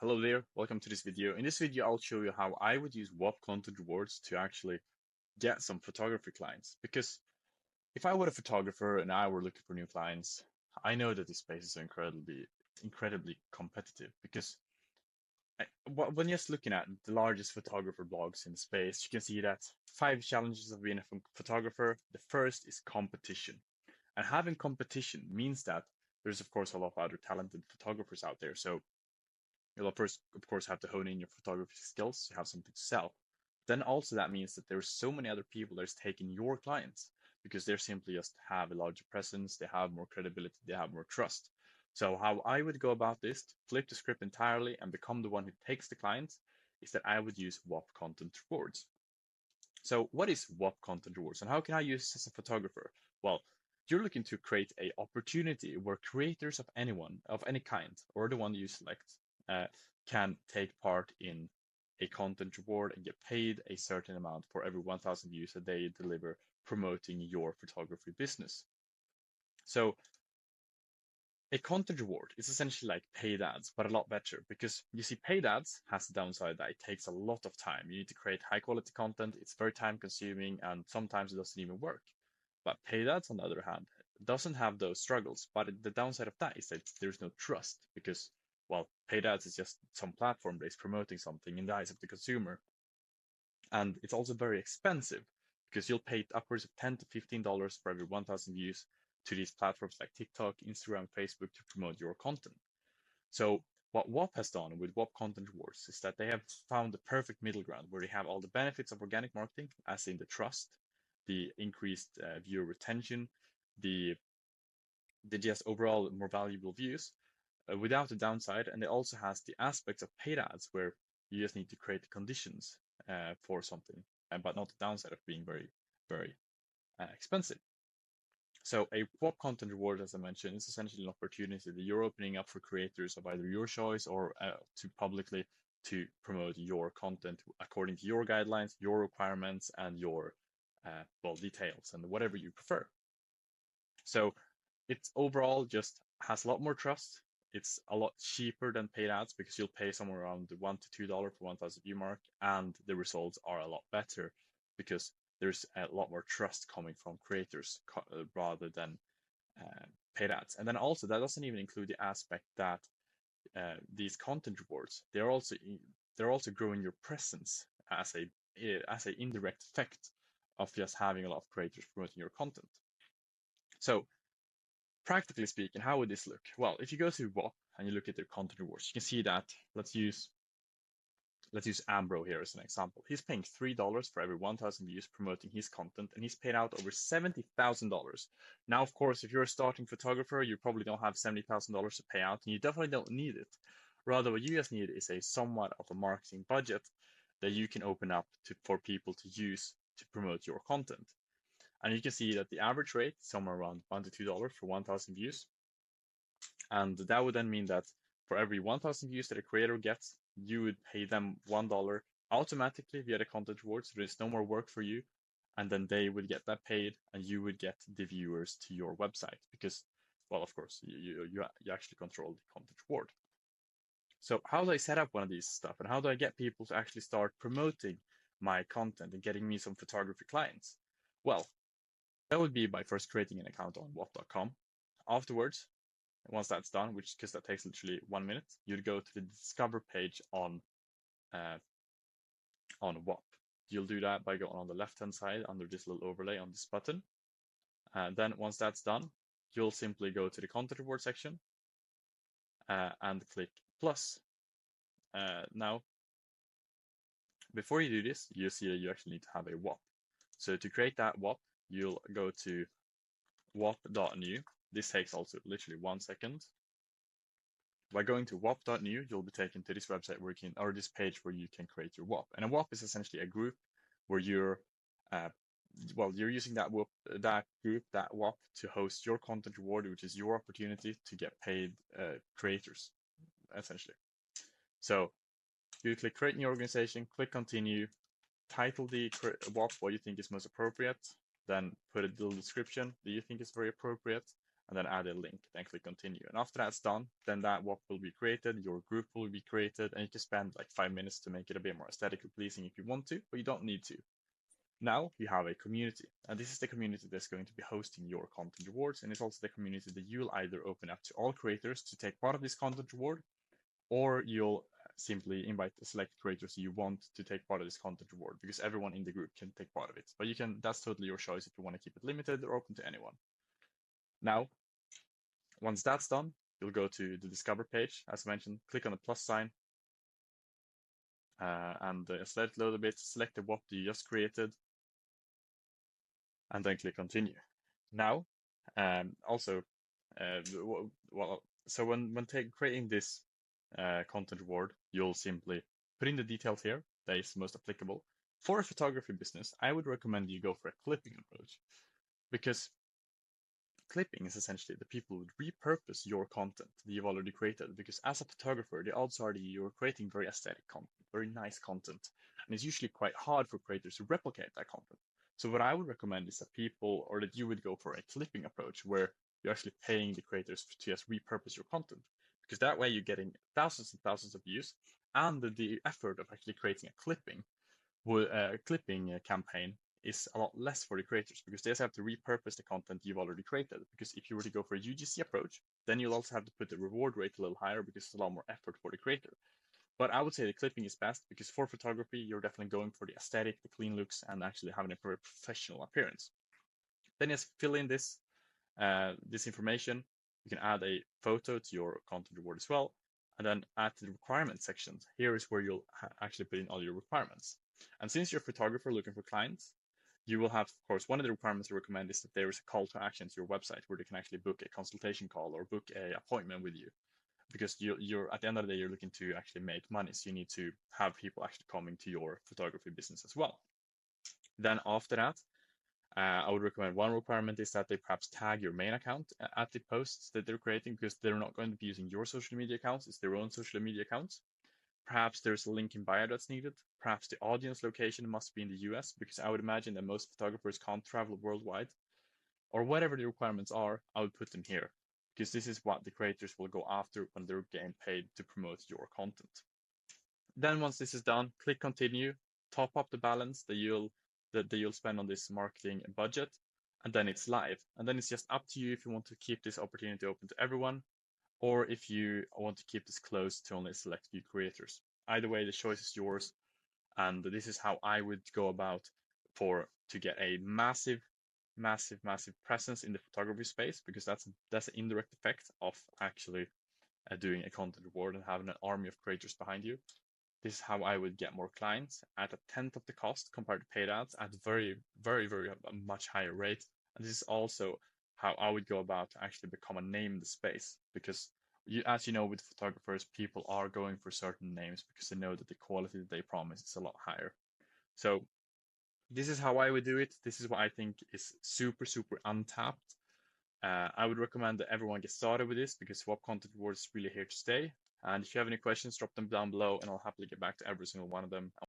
Hello there, welcome to this video. In this video, I'll show you how I would use Whop Content Rewards to actually get some photography clients. Because if I were a photographer and I were looking for new clients, I know that this space is incredibly competitive. Because when you're just looking at the largest photographer blogs in the space, you can see that 5 challenges of being a photographer. The first is competition. And having competition means that there's, of course, a lot of other talented photographers out there. So you'll first, of course, have to hone in your photography skills to have something to sell. Then also that means that there's so many other people that's taking your clients because they're simply just have a larger presence, they have more credibility, they have more trust. So how I would go about this to flip the script entirely and become the one who takes the clients is that I would use Whop Content Rewards. So what is Whop Content Rewards and how can I use this as a photographer? Well, you're looking to create a opportunity where creators of any kind, or the one you select, uh, can take part in a content reward and get paid a certain amount for every 1,000 views that they deliver promoting your photography business. So a content reward is essentially like paid ads, but a lot better because you see, paid ads has the downside that it takes a lot of time. You need to create high quality content, it's very time consuming, and sometimes it doesn't even work. But paid ads, on the other hand, doesn't have those struggles. But the downside of that is that there's no trust because, well, paid ads is just some platform that is promoting something in the eyes of the consumer. And it's also very expensive because you'll pay upwards of $10 to $15 for every 1,000 views to these platforms like TikTok, Instagram, Facebook to promote your content. So what Whop has done with Whop Content Rewards is that they have found the perfect middle ground where they have all the benefits of organic marketing, as in the trust, the increased viewer retention, the just overall more valuable views without the downside. And it also has the aspects of paid ads where you just need to create the conditions for something, but not the downside of being very expensive. So a Whop Content Reward, as I mentioned, is essentially an opportunity that you're opening up for creators of either your choice or to publicly to promote your content according to your guidelines, your requirements, and your details and whatever you prefer. So it's overall just has a lot more trust. It's a lot cheaper than paid ads because you'll pay somewhere around the $1 to $2 for 1,000 view mark, and the results are a lot better because there's a lot more trust coming from creators rather than paid ads. And then also that doesn't even include the aspect that these content rewards they're also growing your presence as a indirect effect of just having a lot of creators promoting your content. So practically speaking, how would this look? Well, if you go to Whop and you look at their content rewards, you can see that let's use Ambro here as an example. He's paying $3 for every 1,000 views promoting his content, and he's paid out over $70,000. Now, of course, if you're a starting photographer, you probably don't have $70,000 to pay out, and you definitely don't need it. Rather, what you just need is a somewhat of a marketing budget that you can open up for people to use to promote your content. And you can see that the average rate is somewhere around $1 to $2 for 1,000 views. And that would then mean that for every 1,000 views that a creator gets, you would pay them $1 automatically via the content rewards. So there's no more work for you. And then they would get that paid and you would get the viewers to your website because, well, of course, you actually control the content reward. So how do I set up one of these stuff and how do I get people to actually start promoting my content and getting me some photography clients? Well, that would be by first creating an account on whop.com. Afterwards, once that's done, because that takes literally 1 minute, you'd go to the discover page on Whop. You'll do that by going on the left-hand side under this little overlay on this button. And then once that's done, you'll simply go to the content reward section and click plus. Now, before you do this, you see that you actually need to have a Whop. So to create that Whop, you'll go to whop.new. This takes also literally 1 second. By going to whop.new, you'll be taken to this website where you can, or this page where you can create your Whop. And a Whop is essentially a group where you're using that Whop, to host your content reward, which is your opportunity to get paid creators, essentially. So you click create new organization, click continue, title the Whop what you think is most appropriate, then put a little description that you think is very appropriate, and then add a link, then click continue. And after that's done, then that Whop will be created, your group will be created, and you can spend like 5 minutes to make it a bit more aesthetically pleasing if you want to, but you don't need to. Now you have a community, and this is the community that's going to be hosting your content rewards, and it's also the community that you'll either open up to all creators to take part of this content reward, or you'll simply invite the select creators you want to take part of this content reward, because everyone in the group can take part of it. But that's totally your choice if you want to keep it limited or open to anyone. Now, once that's done, you'll go to the Discover page, as mentioned, click on the plus sign, and select load a bit, select the Whop you just created, and then click continue. Now, also, so when creating this content reward, you'll simply put in the details here that is most applicable. For a photography business, I would recommend you go for a clipping approach, because clipping is essentially the people would repurpose your content that you've already created, because as a photographer, the odds are that you're creating very aesthetic content, very nice content, and it's usually quite hard for creators to replicate that content. So what I would recommend is that that you would go for a clipping approach where you're actually paying the creators to just repurpose your content, because that way you're getting thousands and thousands of views, and the effort of actually creating a clipping campaign is a lot less for the creators, because they just have to repurpose the content you've already created. Because if you were to go for a UGC approach, then you'll also have to put the reward rate a little higher, because it's a lot more effort for the creator. But I would say the clipping is best, because for photography, you're definitely going for the aesthetic, the clean looks, and actually having a very professional appearance. Then just fill in this information. You can add a photo to your content reward as well, and then add to the requirement section. Here is where you'll actually put in all your requirements. And since you're a photographer looking for clients, you will have, of course, one of the requirements I recommend is that there is a call to action to your website where they can actually book a consultation call or book an appointment with you. Because you're at the end of the day, you're looking to actually make money. So you need to have people actually coming to your photography business as well. Then after that, I would recommend one requirement is that they perhaps tag your main account at the posts that they're creating, because they're not going to be using your social media accounts, it's their own social media accounts. Perhaps there's a link in bio that's needed. Perhaps the audience location must be in the US, because I would imagine that most photographers can't travel worldwide. Or whatever the requirements are, I would put them here, because this is what the creators will go after when they're getting paid to promote your content. Then once this is done, click continue, top up the balance that you'll spend on this marketing budget, and then it's live. And then it's just up to you if you want to keep this opportunity open to everyone, or if you want to keep this closed to only a select few creators. Either way, the choice is yours, and this is how I would go about to get a massive presence in the photography space, because that's an indirect effect of actually doing a content reward and having an army of creators behind you. This is how I would get more clients at a tenth of the cost compared to paid ads at very much higher rate. And this is also how I would go about to actually become a name in the space, because as you know, with photographers, people are going for certain names because they know that the quality that they promise is a lot higher. So this is how I would do it. This is what I think is super untapped. I would recommend that everyone get started with this, because Whop Content Rewards is really here to stay. And if you have any questions, drop them down below, and I'll happily get back to every single one of them.